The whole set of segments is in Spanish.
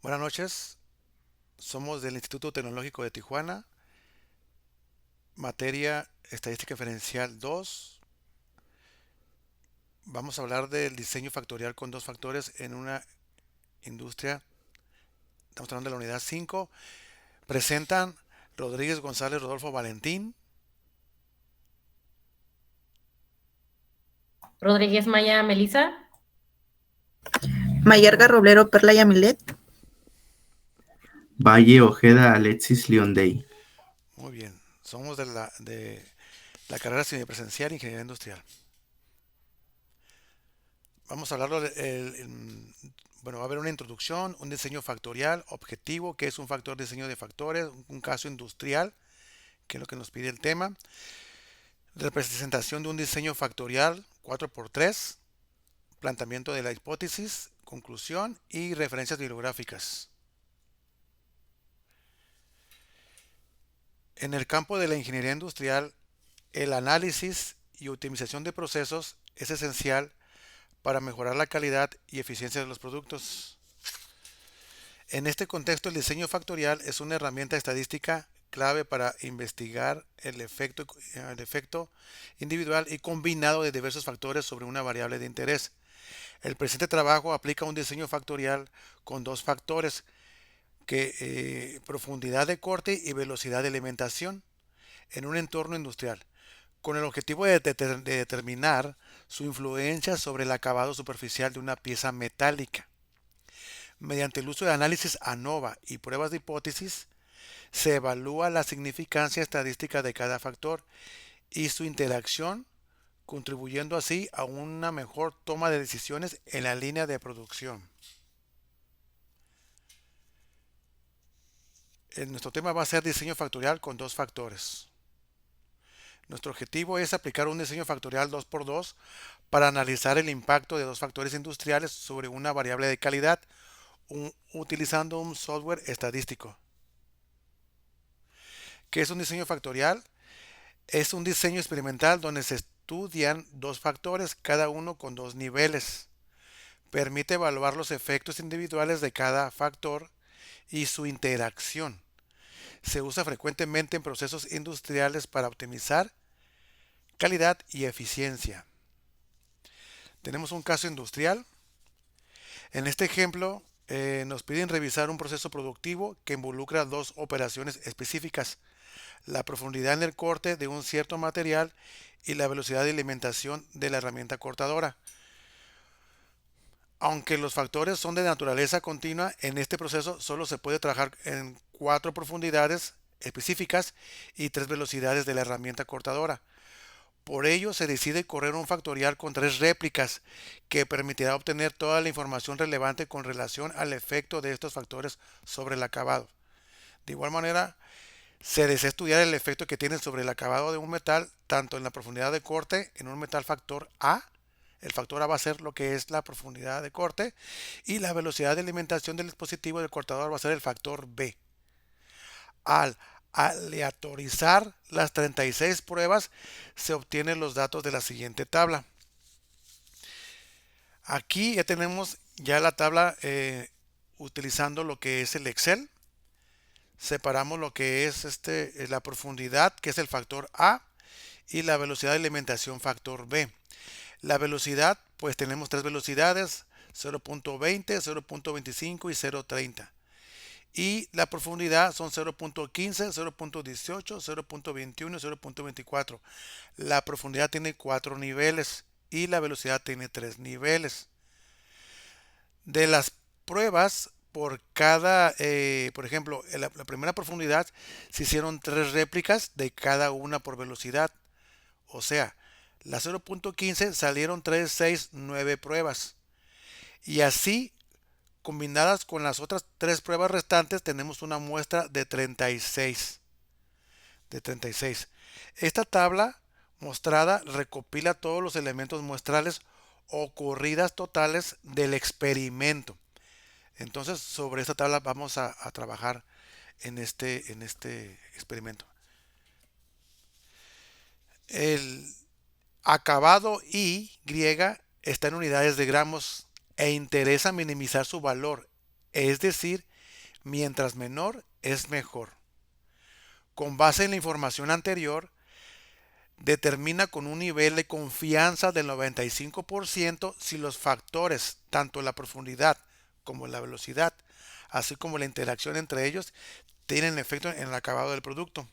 Buenas noches, somos del Instituto Tecnológico de Tijuana, materia Estadística Diferencial 2. Vamos a hablar del diseño factorial con dos factores en una industria. Estamos hablando de la unidad 5. Presentan Rodríguez González Rodolfo Valentín. Rodríguez Maya Melisa. Mayarga Roblero Perla Yamilet. Valle Ojeda Alexis Leondey. Muy bien, somos de la carrera semipresencial Ingeniería Industrial. Vamos a hablarlo bueno, va a haber una introducción, un diseño factorial objetivo, que es un factor de diseño de factores, un caso industrial, que es lo que nos pide el tema. Representación de un diseño factorial 4x3, planteamiento de la hipótesis, conclusión y referencias bibliográficas. En el campo de la ingeniería industrial, el análisis y optimización de procesos es esencial para mejorar la calidad y eficiencia de los productos. En este contexto, el diseño factorial es una herramienta estadística clave para investigar el efecto individual y combinado de diversos factores sobre una variable de interés. El presente trabajo aplica un diseño factorial con dos factores, profundidad de corte y velocidad de alimentación en un entorno industrial, con el objetivo de determinar su influencia sobre el acabado superficial de una pieza metálica. Mediante el uso de análisis ANOVA y pruebas de hipótesis, se evalúa la significancia estadística de cada factor y su interacción, contribuyendo así a una mejor toma de decisiones en la línea de producción. Nuestro tema va a ser diseño factorial con dos factores. Nuestro objetivo es aplicar un diseño factorial 2x2 para analizar el impacto de dos factores industriales sobre una variable de calidad utilizando un software estadístico. ¿Qué es un diseño factorial? Es un diseño experimental donde se estudian dos factores, cada uno con dos niveles. Permite evaluar los efectos individuales de cada factor y su interacción. Se usa frecuentemente en procesos industriales para optimizar calidad y eficiencia. Tenemos un caso industrial. En este ejemplo, nos piden revisar un proceso productivo que involucra dos operaciones específicas: la profundidad en el corte de un cierto material y la velocidad de alimentación de la herramienta cortadora. Aunque los factores son de naturaleza continua, en este proceso solo se puede trabajar en cuatro profundidades específicas y tres velocidades de la herramienta cortadora. Por ello, se decide correr un factorial con tres réplicas que permitirá obtener toda la información relevante con relación al efecto de estos factores sobre el acabado. De igual manera, se desea estudiar el efecto que tiene sobre el acabado de un metal, tanto en la profundidad de corte en un metal factor A. El factor A va a ser lo que es la profundidad de corte, y la velocidad de alimentación del dispositivo del cortador va a ser el factor B. Al aleatorizar las 36 pruebas, se obtienen los datos de la siguiente tabla. Aquí ya tenemos la tabla utilizando lo que es el Excel. Separamos lo que es la profundidad, que es el factor A, y la velocidad de alimentación factor B. La velocidad, pues tenemos tres velocidades: 0.20, 0.25 y 0.30. Y la profundidad son 0.15, 0.18, 0.21 y 0.24. La profundidad tiene 4 niveles y la velocidad tiene 3 niveles. De las pruebas, por ejemplo, en la primera profundidad se hicieron 3 réplicas de cada una por velocidad. O sea, la 0.15 salieron 3, 6, 9 pruebas. Y así, combinadas con las otras 3 pruebas restantes, tenemos una muestra de 36. Esta tabla mostrada recopila todos los elementos muestrales o corridas totales del experimento. Entonces, sobre esta tabla vamos a trabajar en este experimento. El acabado Y está en unidades de gramos e interesa minimizar su valor es decir, mientras menor es mejor. Con base en la información anterior, determina con un nivel de confianza del 95% si los factores, tanto la profundidad como la velocidad, así como la interacción entre ellos, tienen efecto en el acabado del producto.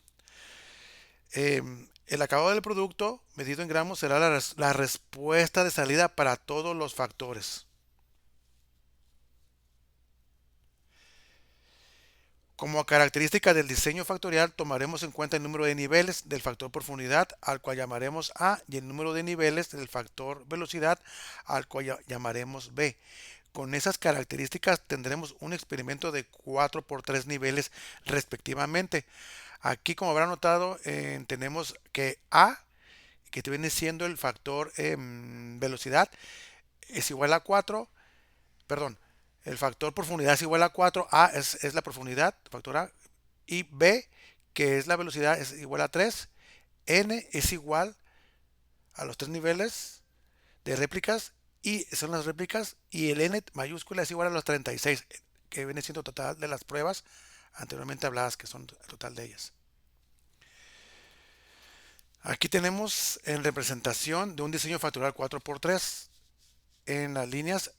El acabado del producto, medido en gramos, será la respuesta de salida para todos los factores. Como característica del diseño factorial, tomaremos en cuenta el número de niveles del factor profundidad, al cual llamaremos A, y el número de niveles del factor velocidad, al cual llamaremos B. Con esas características tendremos un experimento de 4 por 3 niveles respectivamente. Aquí, como habrán notado, tenemos que A, que viene siendo el factor velocidad, es igual a 4, perdón, el factor profundidad es igual a 4, A es la profundidad, factor A, y B, que es la velocidad, es igual a 3, N es igual a los tres niveles de réplicas, y son las réplicas, y el N mayúscula es igual a los 36, que viene siendo total de las pruebas anteriormente habladas, que son el total de ellas. Aquí tenemos en representación de un diseño factorial 4x3. En las líneas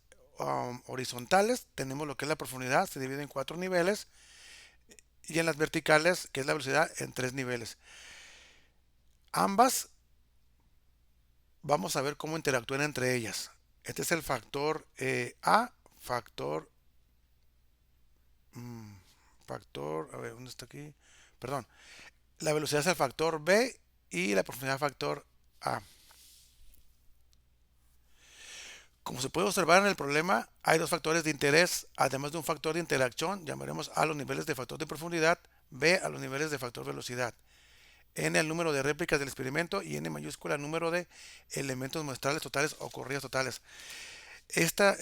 horizontales tenemos lo que es la profundidad, se divide en 4 niveles, y en las verticales, que es la velocidad, en 3 niveles. Ambas vamos a ver cómo interactúan entre ellas. Este es el factor A, a ver, ¿dónde está aquí? Perdón. La velocidad es el factor B y la profundidad factor A. Como se puede observar en el problema, hay dos factores de interés, además de un factor de interacción, llamaremos A los niveles de factor de profundidad, B a los niveles de factor velocidad, N el número de réplicas del experimento y N mayúscula el número de elementos muestrales totales o corridas totales. Esta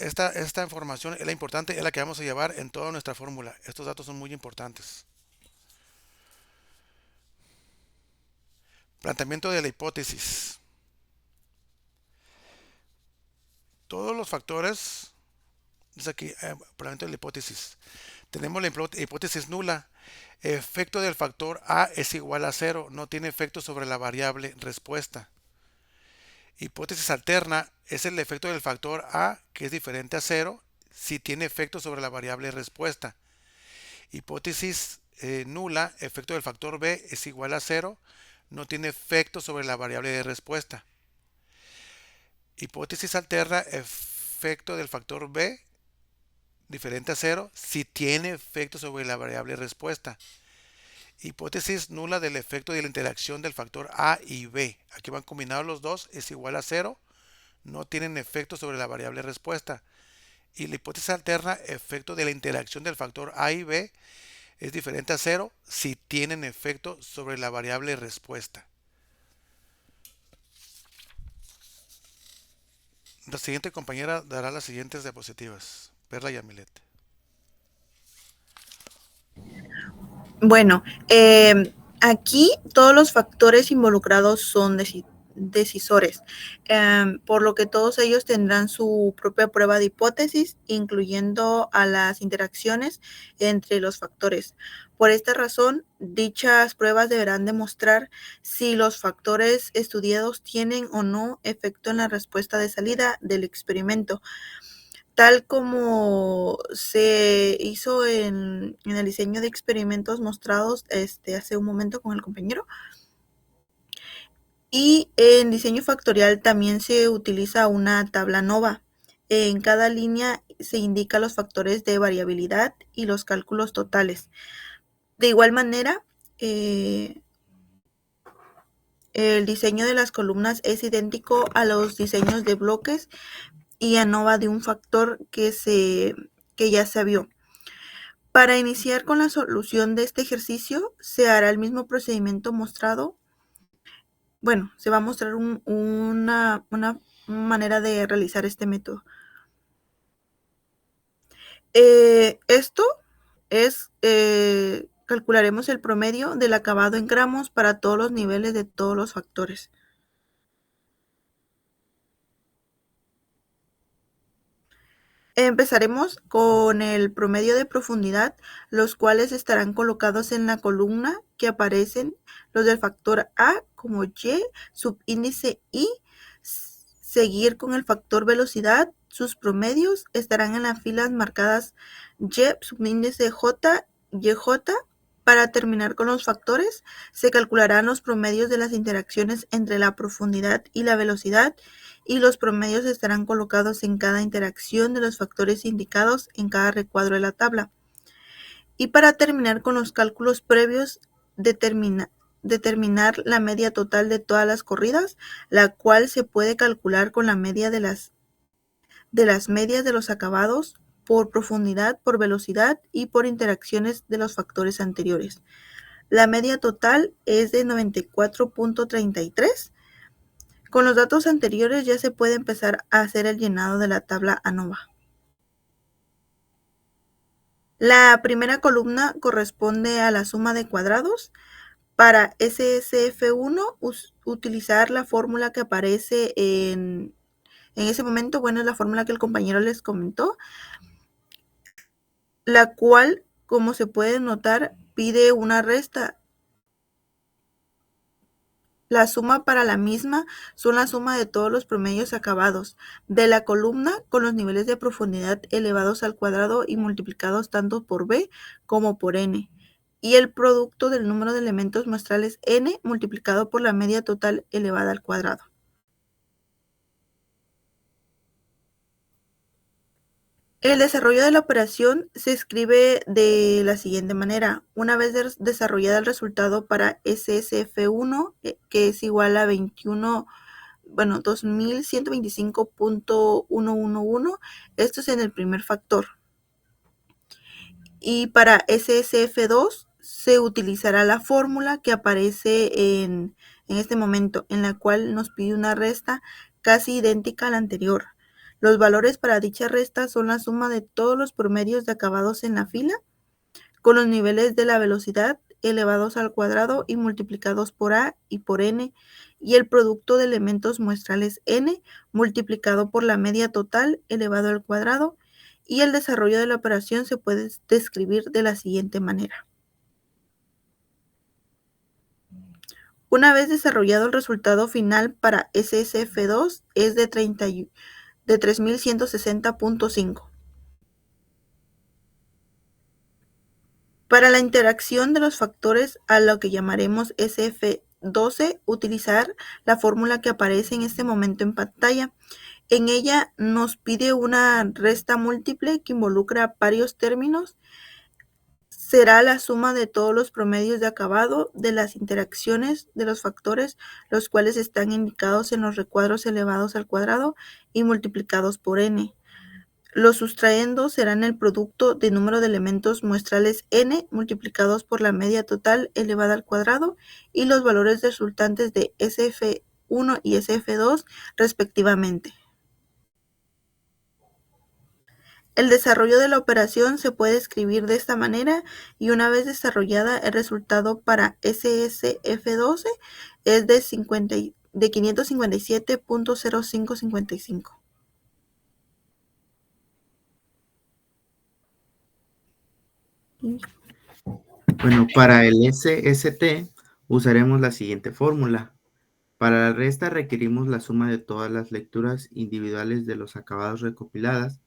información es la importante, es la que vamos a llevar en toda nuestra fórmula. Estos datos son muy importantes. Planteamiento de la hipótesis. Todos los factores, es aquí, planteamiento de la hipótesis. Tenemos la hipótesis nula. Efecto del factor A es igual a 0, no tiene efecto sobre la variable respuesta. Hipótesis alterna es el efecto del factor A, que es diferente a 0, si tiene efecto sobre la variable respuesta. Hipótesis nula, efecto del factor B es igual a 0, no tiene efecto sobre la variable de respuesta. Hipótesis alterna, efecto del factor B diferente a 0, si tiene efecto sobre la variable respuesta. Hipótesis nula del efecto de la interacción del factor A y B. Aquí van combinados los dos, es igual a 0, no tienen efecto sobre la variable respuesta. Y la hipótesis alterna, efecto de la interacción del factor A y B, es diferente a 0 si tienen efecto sobre la variable respuesta. La siguiente compañera dará las siguientes diapositivas. Perla y Amilet. Bueno, aquí todos los factores involucrados son decisores, por lo que todos ellos tendrán su propia prueba de hipótesis, incluyendo a las interacciones entre los factores. Por esta razón, dichas pruebas deberán demostrar si los factores estudiados tienen o no efecto en la respuesta de salida del experimento, tal como se hizo en el diseño de experimentos mostrados hace un momento con el compañero. Y en diseño factorial también se utiliza una tabla NOVA. En cada línea se indican los factores de variabilidad y los cálculos totales. De igual manera, el diseño de las columnas es idéntico a los diseños de bloques y ANOVA de un factor que ya se vio. Para iniciar con la solución de este ejercicio, se hará el mismo procedimiento mostrado. Bueno, se va a mostrar una manera de realizar este método. Esto es, calcularemos el promedio del acabado en gramos para todos los niveles de todos los factores. Empezaremos con el promedio de profundidad, los cuales estarán colocados en la columna que aparecen los del factor A como Y, subíndice I, seguir con el factor velocidad. Sus promedios estarán en las filas marcadas Y, subíndice J, YJ. Para terminar con los factores, se calcularán los promedios de las interacciones entre la profundidad y la velocidad, y los promedios estarán colocados en cada interacción de los factores indicados en cada recuadro de la tabla. Y para terminar con los cálculos previos, determinar la media total de todas las corridas, la cual se puede calcular con la media de las medias de los acabados por profundidad, por velocidad y por interacciones de los factores anteriores. La media total es de 94.33. Con los datos anteriores ya se puede empezar a hacer el llenado de la tabla ANOVA. La primera columna corresponde a la suma de cuadrados. Para SSF1, utilizar la fórmula que aparece en ese momento, bueno, es la fórmula que el compañero les comentó, la cual, como se puede notar, pide una resta. La suma para la misma son la suma de todos los promedios acabados de la columna con los niveles de profundidad elevados al cuadrado y multiplicados tanto por B como por N, y el producto del número de elementos muestrales N multiplicado por la media total elevada al cuadrado. El desarrollo de la operación se escribe de la siguiente manera. Una vez desarrollada el resultado para SSF1, que es igual a 2125.111, esto es en el primer factor. Y para SSF2 se utilizará la fórmula que aparece en este momento, en la cual nos pide una resta casi idéntica a la anterior. Los valores para dicha resta son la suma de todos los promedios de acabados en la fila con los niveles de la velocidad elevados al cuadrado y multiplicados por A y por N, y el producto de elementos muestrales N multiplicado por la media total elevado al cuadrado, y el desarrollo de la operación se puede describir de la siguiente manera. Una vez desarrollado el resultado final para SSF2 es de 3160.5. Para la interacción de los factores a lo que llamaremos SF12, utilizar la fórmula que aparece en este momento en pantalla. En ella nos pide una resta múltiple que involucra varios términos. Será la suma de todos los promedios de acabado de las interacciones de los factores, los cuales están indicados en los recuadros elevados al cuadrado y multiplicados por n. Los sustraendos serán el producto de número de elementos muestrales n multiplicados por la media total elevada al cuadrado y los valores resultantes de SF1 y SF2 respectivamente. El desarrollo de la operación se puede escribir de esta manera, y una vez desarrollada el resultado para SSF12 es de 557.0555. Bueno, para el SST usaremos la siguiente fórmula. Para la resta requerimos la suma de todas las lecturas individuales de los acabados recopiladas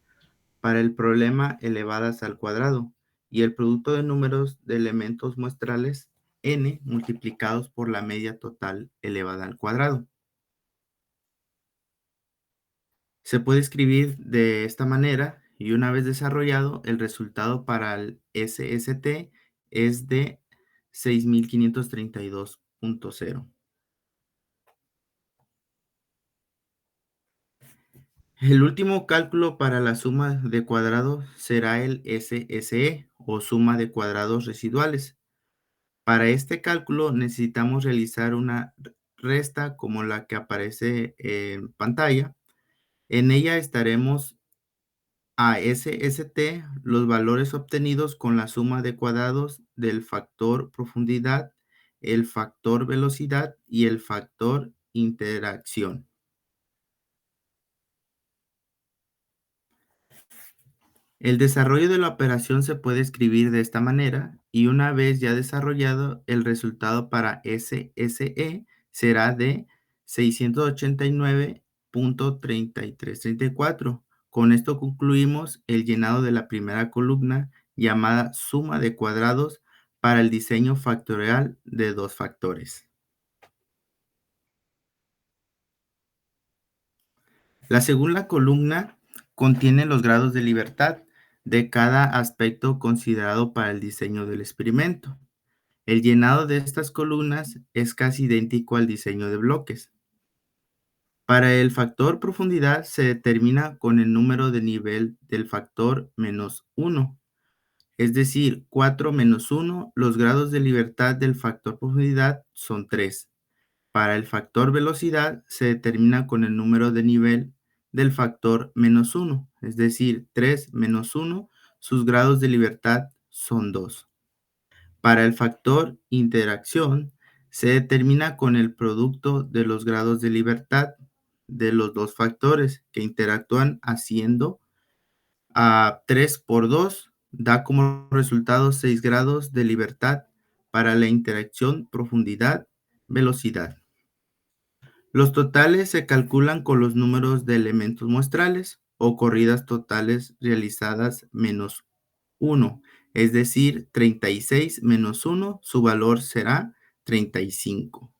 para el problema elevadas al cuadrado y el producto de números de elementos muestrales n multiplicados por la media total elevada al cuadrado. Se puede escribir de esta manera, y una vez desarrollado, el resultado para el SST es de 6532.0. El último cálculo para la suma de cuadrados será el SSE, o suma de cuadrados residuales. Para este cálculo necesitamos realizar una resta como la que aparece en pantalla. En ella estaremos a SST los valores obtenidos con la suma de cuadrados del factor profundidad, el factor velocidad y el factor interacción. El desarrollo de la operación se puede escribir de esta manera y una vez ya desarrollado, el resultado para SSE será de 689.3334. Con esto concluimos el llenado de la primera columna llamada suma de cuadrados para el diseño factorial de dos factores. La segunda columna contiene los grados de libertad de cada aspecto considerado para el diseño del experimento. El llenado de estas columnas es casi idéntico al diseño de bloques. Para el factor profundidad se determina con el número de nivel del factor menos 1, es decir, 4 menos 1, los grados de libertad del factor profundidad son 3. Para el factor velocidad se determina con el número de nivel del factor menos 1, es decir, 3 menos 1, sus grados de libertad son 2. Para el factor interacción se determina con el producto de los grados de libertad de los dos factores que interactúan haciendo a 3 por 2 da como resultado 6 grados de libertad para la interacción profundidad-velocidad. Los totales se calculan con los números de elementos muestrales o corridas totales realizadas menos 1, es decir, 36 menos 1, su valor será 35.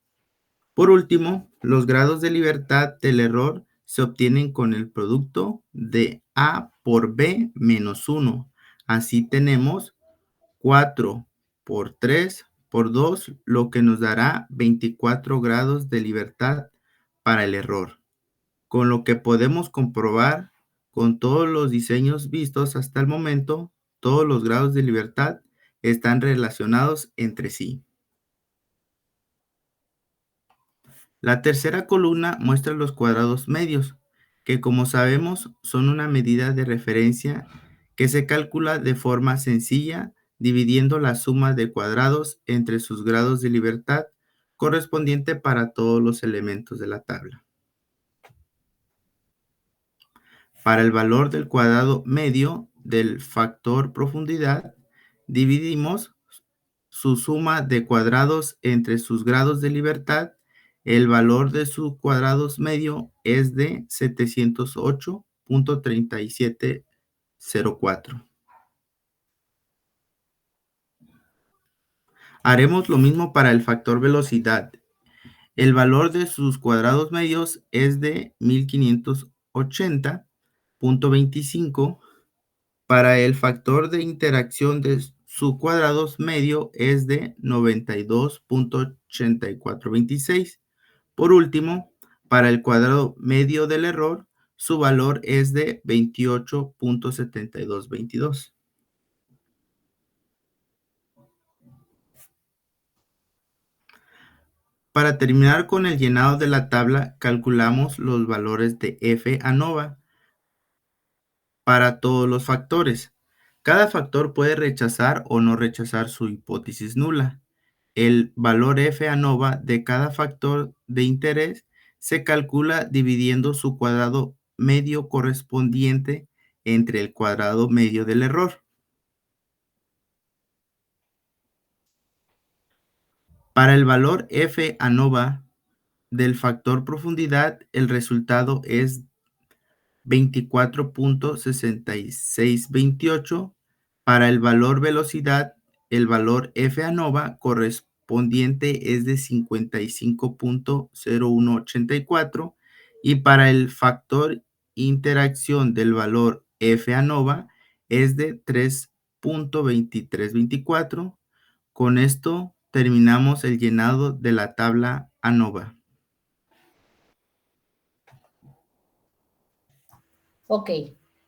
Por último, los grados de libertad del error se obtienen con el producto de A por B menos 1. Así tenemos 4 por 3 por 2, lo que nos dará 24 grados de libertad para el error, con lo que podemos comprobar con todos los diseños vistos hasta el momento, todos los grados de libertad están relacionados entre sí. La tercera columna muestra los cuadrados medios, que como sabemos son una medida de referencia que se calcula de forma sencilla dividiendo la suma de cuadrados entre sus grados de libertad correspondiente para todos los elementos de la tabla. Para el valor del cuadrado medio del factor profundidad, dividimos su suma de cuadrados entre sus grados de libertad. El valor de sus cuadrados medio es de 708.3704. Haremos lo mismo para el factor velocidad. El valor de sus cuadrados medios es de 1580.25. Para el factor de interacción de su cuadrados medio es de 92.8426. Por último, para el cuadrado medio del error, su valor es de 28.7222. Para terminar con el llenado de la tabla, calculamos los valores de F ANOVA para todos los factores. Cada factor puede rechazar o no rechazar su hipótesis nula. El valor F ANOVA de cada factor de interés se calcula dividiendo su cuadrado medio correspondiente entre el cuadrado medio del error. Para el valor F ANOVA del factor profundidad, el resultado es 24.6628. Para el valor velocidad, el valor F ANOVA correspondiente es de 55.0184 y para el factor interacción del valor F ANOVA es de 3.2324. Con esto terminamos el llenado de la tabla ANOVA. Ok.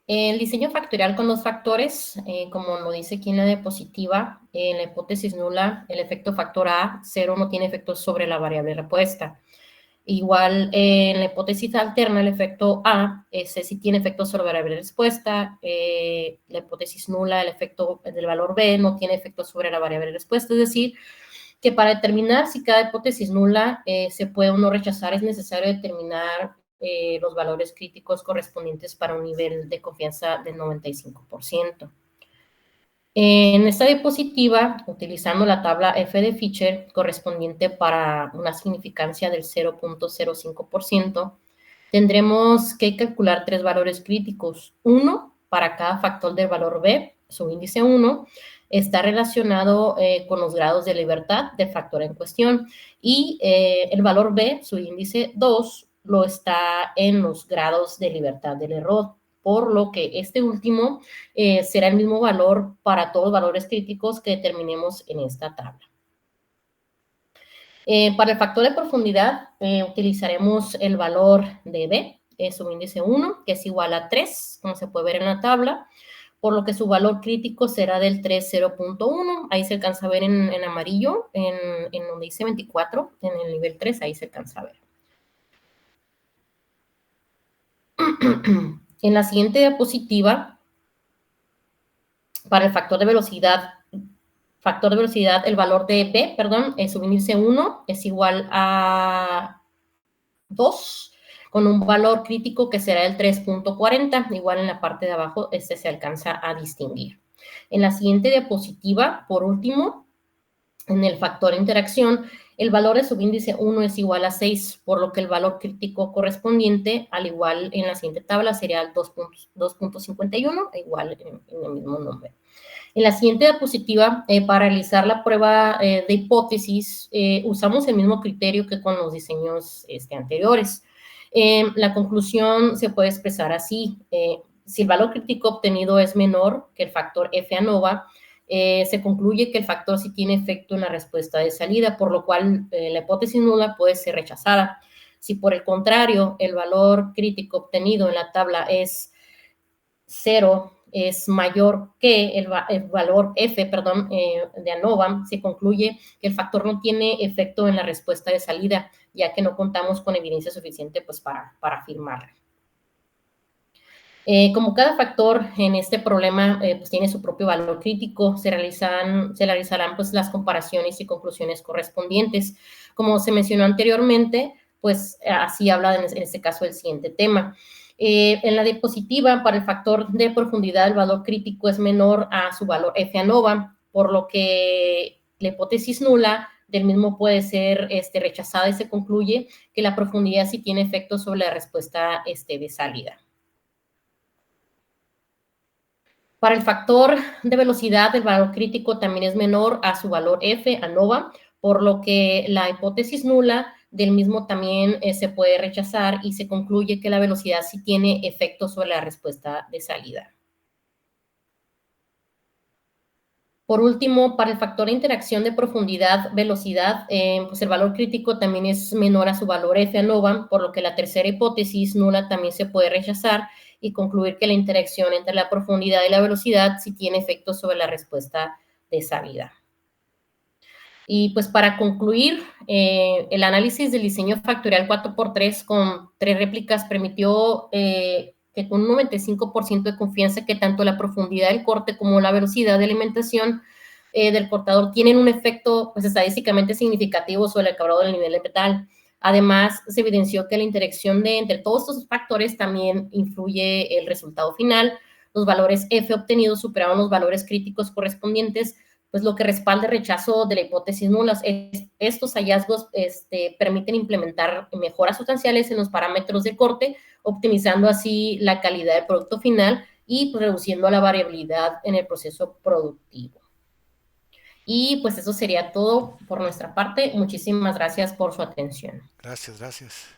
El diseño factorial con dos factores, como lo dice aquí en la diapositiva, en la hipótesis nula, el efecto factor A, 0 no tiene efecto sobre la variable respuesta. Igual en la hipótesis alterna, el efecto A, ese sí tiene efecto sobre la variable respuesta. La hipótesis nula, el efecto del valor B, no tiene efecto sobre la variable respuesta. Es decir, que para determinar si cada hipótesis nula se puede o no rechazar, es necesario determinar los valores críticos correspondientes para un nivel de confianza del 95%. En esta diapositiva, utilizando la tabla F de Fisher correspondiente para una significancia del 0.05%, tendremos que calcular 3 valores críticos. Uno para cada factor del valor B, su índice 1, está relacionado con los grados de libertad del factor en cuestión, y el valor B, su índice 2, lo está en los grados de libertad del error, por lo que este último será el mismo valor para todos los valores críticos que determinemos en esta tabla. Para el factor de profundidad utilizaremos el valor de B, su índice 1, que es igual a 3, como se puede ver en la tabla, por lo que su valor crítico será del 3.0.1. Ahí se alcanza a ver en amarillo, en donde dice 24, en el nivel 3, ahí se alcanza a ver. En la siguiente diapositiva, para el factor de velocidad, el valor de B, su índice 1 es igual a 2, con un valor crítico que será el 3.40, igual en la parte de abajo se alcanza a distinguir. En la siguiente diapositiva, por último, en el factor de interacción, el valor de subíndice 1 es igual a 6, por lo que el valor crítico correspondiente, al igual en la siguiente tabla, sería el 2.51, igual en el mismo número. En la siguiente diapositiva, para realizar la prueba de hipótesis, usamos el mismo criterio que con los diseños anteriores. La conclusión se puede expresar así. Si el valor crítico obtenido es menor que el factor F ANOVA, se concluye que el factor sí tiene efecto en la respuesta de salida, por lo cual la hipótesis nula puede ser rechazada. Si por el contrario el valor crítico obtenido en la tabla es 0, es mayor que el valor F, de ANOVA, se concluye que el factor no tiene efecto en la respuesta de salida, ya que no contamos con evidencia suficiente pues, para afirmarla. Como cada factor en este problema pues, tiene su propio valor crítico, se realizarán pues, las comparaciones y conclusiones correspondientes. Como se mencionó anteriormente, pues así habla en este caso el siguiente tema. En la diapositiva, para el factor de profundidad, el valor crítico es menor a su valor F ANOVA, por lo que la hipótesis nula del mismo puede ser rechazada y se concluye que la profundidad sí tiene efecto sobre la respuesta de salida. Para el factor de velocidad, el valor crítico también es menor a su valor F ANOVA, por lo que la hipótesis nula del mismo también se puede rechazar y se concluye que la velocidad sí tiene efecto sobre la respuesta de salida. Por último, para el factor de interacción de profundidad, velocidad, pues el valor crítico también es menor a su valor F ANOVA, por lo que la tercera hipótesis nula también se puede rechazar y concluir que la interacción entre la profundidad y la velocidad sí tiene efecto sobre la respuesta de salida. Y pues para concluir, el análisis del diseño factorial 4x3 con 3 réplicas permitió que con un 95% de confianza que tanto la profundidad del corte como la velocidad de alimentación del cortador tienen un efecto pues, estadísticamente significativo sobre el acabado del nivel de metal. Además, se evidenció que la interacción entre todos estos factores también influye el resultado final. Los valores F obtenidos superaron los valores críticos correspondientes, pues lo que respalda el rechazo de la hipótesis nulas. Estos hallazgos permiten implementar mejoras sustanciales en los parámetros de corte, optimizando así la calidad del producto final y pues, reduciendo la variabilidad en el proceso productivo. Y pues eso sería todo por nuestra parte. Muchísimas gracias por su atención. Gracias.